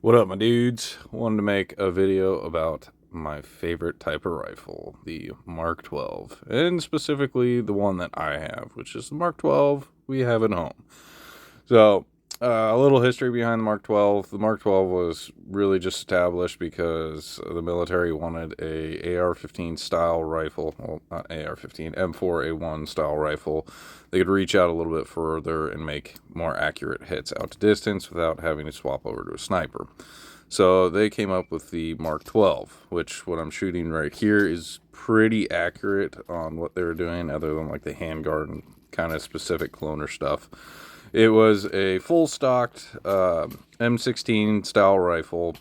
What up, my dudes? Wanted to make a video about my favorite type of rifle, the Mark 12, and specifically the one that I have, which is the Mark 12 we have at home. So, a little history behind the Mark 12. The Mark 12 was really just established because the military wanted a AR-15 style rifle, well, not AR-15, M4A1 style rifle. They could reach out a little bit further and make more accurate hits out to distance without having to swap over to a sniper. So they came up with the Mark 12, which what I'm shooting right here is pretty accurate on what they were doing, other than like the handguard and kind of specific cloner stuff. It was a full stocked M16 style rifle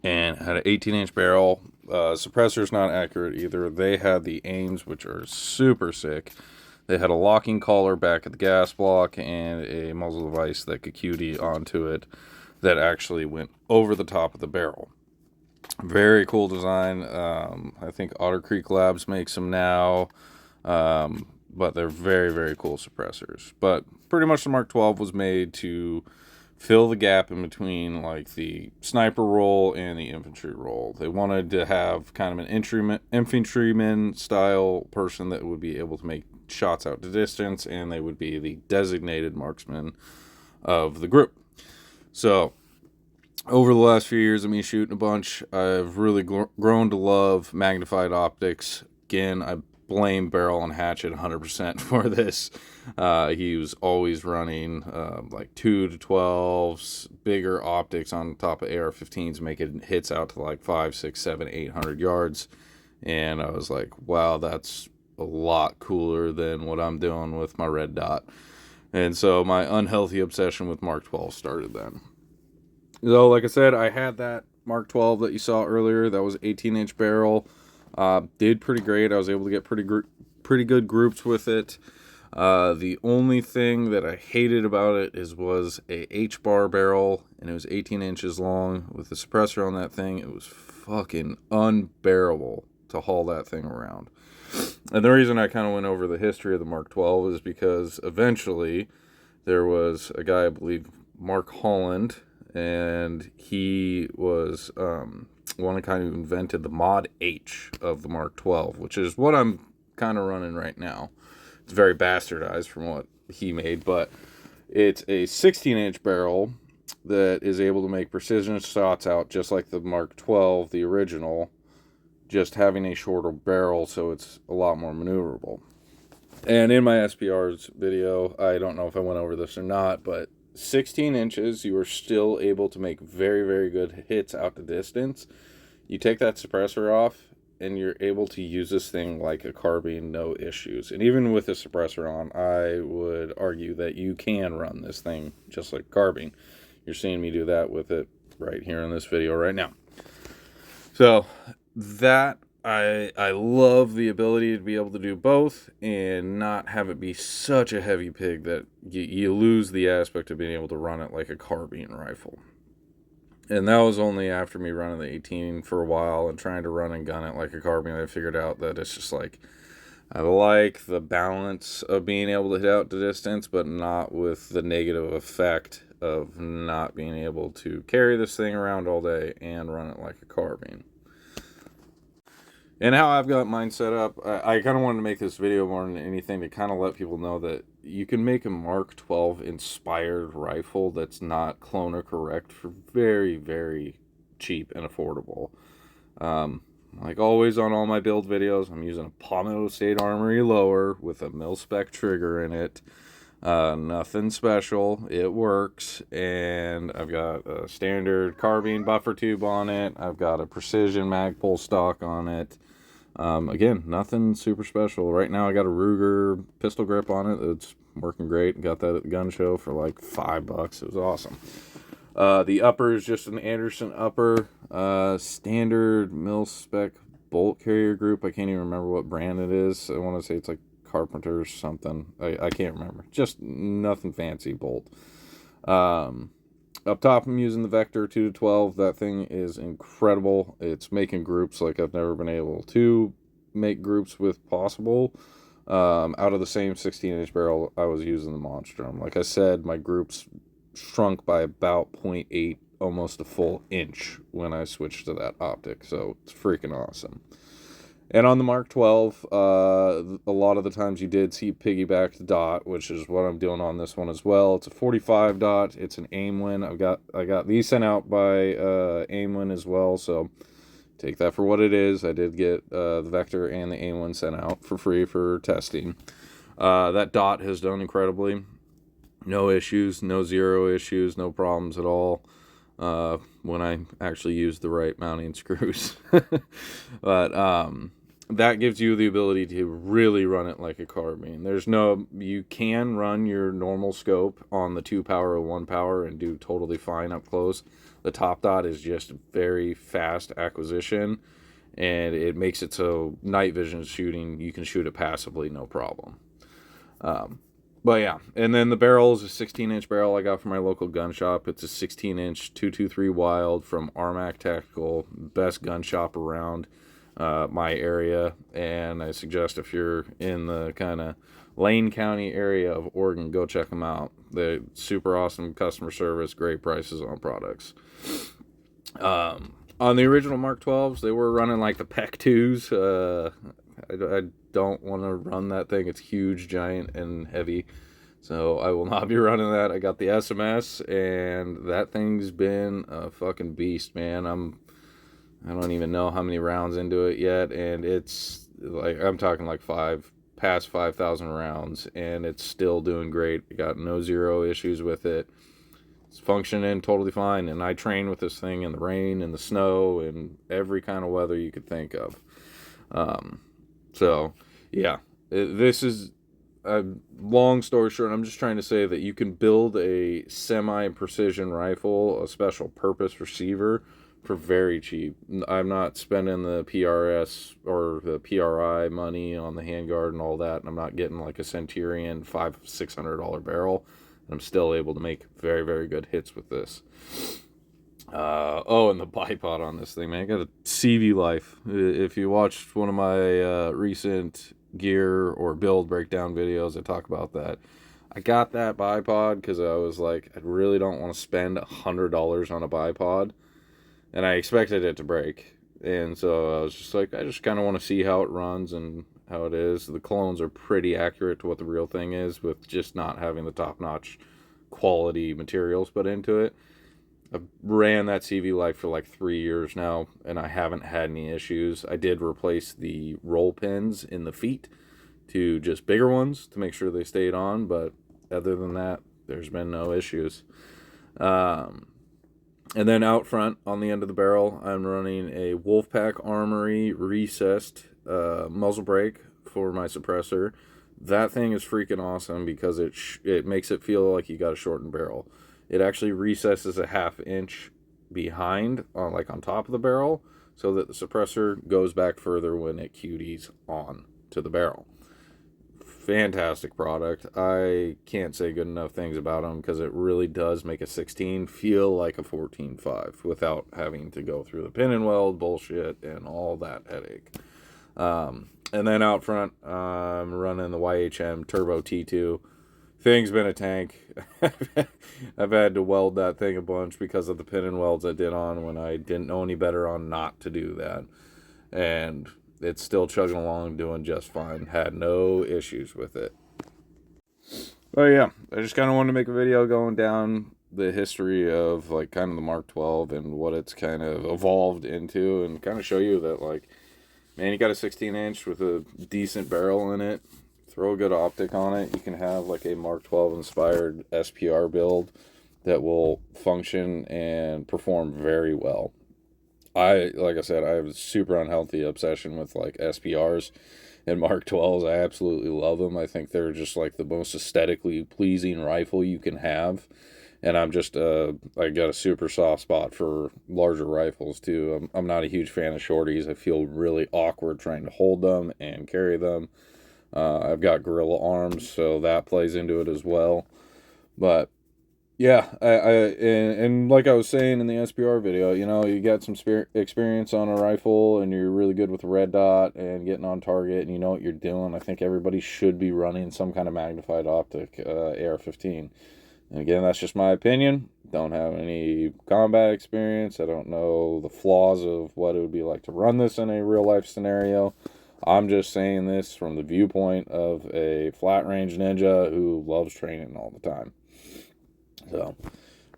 and had an 18-inch barrel. Suppressor's not accurate either. They had the aims, which are super sick. They had a locking collar back at the gas block and a muzzle device that could QD onto it that actually went over the top of the barrel. Very cool design. I think Otter Creek Labs makes them now. But they're very, very cool suppressors. But pretty much the Mark 12 was made to fill the gap in between like the sniper role and the infantry role. They wanted to have kind of an infantryman style person that would be able to make shots out to distance, and they would be the designated marksman of the group. So over the last few years of me shooting a bunch, I've really grown to love magnified optics. Again, I blame Barrel and Hatchet 100% for this. He was always running like 2 to 12s, bigger optics on top of AR-15s, making hits out to like 5, 6, 7, 800 yards. And I was like, wow, that's a lot cooler than what I'm doing with my red dot. And so my unhealthy obsession with Mark 12 started then. So like I said, I had that Mark 12 that you saw earlier. That was 18-inch barrel. Did pretty great. I was able to get pretty good groups with it. The only thing that I hated about it was a H-bar barrel, and it was 18 inches long with the suppressor on that thing. It was fucking unbearable to haul that thing around. And the reason I kind of went over the history of the Mark 12 is because eventually there was a guy, I believe, Mark Holland, and he was one that kind of invented the Mod H of the Mark 12, which is what I'm kind of running right now. It's very bastardized from what he made, but it's a 16-inch barrel that is able to make precision shots out just like the Mark 12, the original, just having a shorter barrel, so it's a lot more maneuverable. And in my SPRs video, I don't know if I went over this or not, but 16 inches, you are still able to make very, very good hits out to distance. You take that suppressor off, and you're able to use this thing like a carbine, no issues. And even with the suppressor on, I would argue that you can run this thing just like carbine. You're seeing me do that with it right here in this video right now. So that I love the ability to be able to do both and not have it be such a heavy pig that you lose the aspect of being able to run it like a carbine rifle. And that was only after me running the 18 for a while and trying to run and gun it like a carbine. I figured out that it's just like, I like the balance of being able to hit out to distance, but not with the negative effect of not being able to carry this thing around all day and run it like a carbine. And how I've got mine set up, I kind of wanted to make this video more than anything to kind of let people know that you can make a Mark 12 inspired rifle that's not cloner correct for very, very cheap and affordable. Like always on all my build videos, I'm using a Palmetto State Armory lower with a Milspec Trigger in it. Nothing special. It works. And I've got a standard carbine buffer tube on it. I've got a precision Magpul stock on it. Again, nothing super special. Right now I got a Ruger pistol grip on it that's working great. Got that at the gun show for like $5. It was awesome. The upper is just an Anderson upper, standard Milspec bolt carrier group. I can't even remember what brand it is. I want to say it's like Carpenter's something. I can't remember. Just nothing fancy bolt. Up top, I'm using the Vector 2 to 12. That thing is incredible. It's making groups like I've never been able to make groups with possible. Out of the same 16-inch barrel, I was using the Monstrum. Like I said, my groups shrunk by about 0.8, almost a full inch when I switched to that optic, so it's freaking awesome. And on the Mark 12, a lot of the times you did see piggybacked dot, which is what I'm doing on this one as well. It's a 45 dot. It's an Aimwin. I got these sent out by Aimwin as well, so take that for what it is. I did get the Vector and the Aimwin sent out for free for testing. That dot has done incredibly. No issues, no zero issues, no problems at all when I actually use the right mounting screws. But that gives you the ability to really run it like a carbine. You can run your normal scope on the 2 power or 1 power and do totally fine up close. The top dot is just very fast acquisition, and it makes it so night vision shooting, you can shoot it passively, no problem. But yeah, and then the barrel is a 16-inch barrel I got from my local gun shop. It's a 16-inch 223 Wylde from Armac Tactical, best gun shop around my area. And I suggest if you're in the kind of Lane County area of Oregon, go check them out. They're super awesome customer service, great prices on products. On the original Mark 12s, they were running like the PEC 2s. I don't want to run that thing. It's huge, giant, and heavy. So I will not be running that. I got the SMS, and that thing's been a fucking beast, man. I don't even know how many rounds into it yet, and it's like, I'm talking like past 5,000 rounds, and it's still doing great. I got no zero issues with it. It's functioning totally fine, and I train with this thing in the rain and the snow and every kind of weather you could think of. So yeah, this is a long story short. I'm just trying to say that you can build a semi-precision rifle, a special purpose receiver, for very cheap. I'm not spending the PRS or the PRI money on the handguard and all that, and I'm not getting like a Centurion $500-600 barrel. I'm still able to make very, very good hits with this. And the bipod on this thing, man. I got a Cvlife. If you watched one of my recent gear or build breakdown videos, I talk about that. I got that bipod because I was like, I really don't want to spend $100 on a bipod. And I expected it to break. And so I was just like, I just kind of want to see how it runs and how it is. The clones are pretty accurate to what the real thing is, with just not having the top-notch quality materials put into it. I've ran that Cvlife for like 3 years now, and I haven't had any issues. I did replace the roll pins in the feet to just bigger ones to make sure they stayed on, but other than that, there's been no issues. And then out front, on the end of the barrel, I'm running a Wolfpack Armory recessed muzzle brake for my suppressor. That thing is freaking awesome because it makes it feel like you got a shortened barrel. It actually recesses a 1/2 inch behind, like on top of the barrel, so that the suppressor goes back further when it QDs on to the barrel. Fantastic product. I can't say good enough things about them because it really does make a 16 feel like a 14.5 without having to go through the pin and weld bullshit and all that headache. And then out front, I'm running the YHM Turbo T2. Thing's been a tank. I've had to weld that thing a bunch because of the pin and welds I did on when I didn't know any better on not to do that. And it's still chugging along, doing just fine. Had no issues with it. But yeah, I just kind of wanted to make a video going down the history of like kind of the Mark 12 and what it's kind of evolved into, and kind of show you that, like, man, you got a 16-inch with a decent barrel in it. Throw a good optic on it. You can have like a Mark 12 inspired SPR build that will function and perform very well. Like I said, I have a super unhealthy obsession with like SPRs and Mark 12s. I absolutely love them. I think they're just like the most aesthetically pleasing rifle you can have. And I'm just, I got a super soft spot for larger rifles too. I'm not a huge fan of shorties. I feel really awkward trying to hold them and carry them. I've got gorilla arms, so that plays into it as well. But yeah, and like I was saying in the SPR video, you know, you got some experience on a rifle and you're really good with the red dot and getting on target and you know what you're doing. I think everybody should be running some kind of magnified optic, AR-15. And again, that's just my opinion. Don't have any combat experience. I don't know the flaws of what it would be like to run this in a real life scenario. I'm just saying this from the viewpoint of a flat range ninja who loves training all the time. So,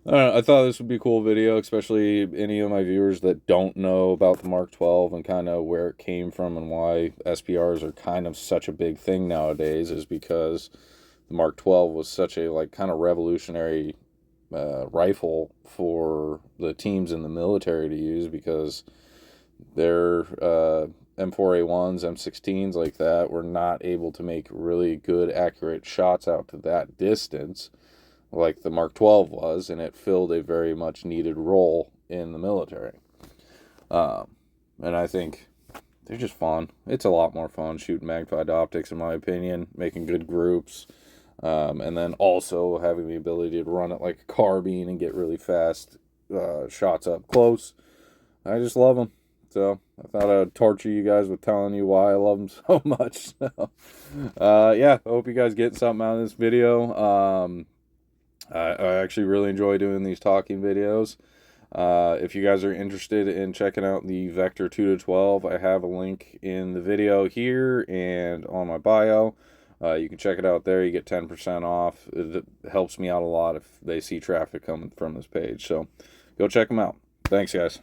I thought this would be a cool video, especially any of my viewers that don't know about the Mark 12 and kind of where it came from and why SPRs are kind of such a big thing nowadays, is because the Mark 12 was such a like kind of revolutionary rifle for the teams in the military to use, because their M4A1s, M16s like that were not able to make really good, accurate shots out to that distance like the Mark 12 was, and it filled a very much needed role in the military. And I think they're just fun. It's a lot more fun shooting magnified optics, in my opinion, making good groups, and then also having the ability to run it like a carbine and get really fast shots up close. I just love them. So I thought I'd torture you guys with telling you why I love them so much. So, yeah, I hope you guys get something out of this video. I actually really enjoy doing these talking videos. If you guys are interested in checking out the Vector 2-12, I have a link in the video here and on my bio. You can check it out there. You get 10% off. It helps me out a lot if they see traffic coming from this page. So go check them out. Thanks, guys.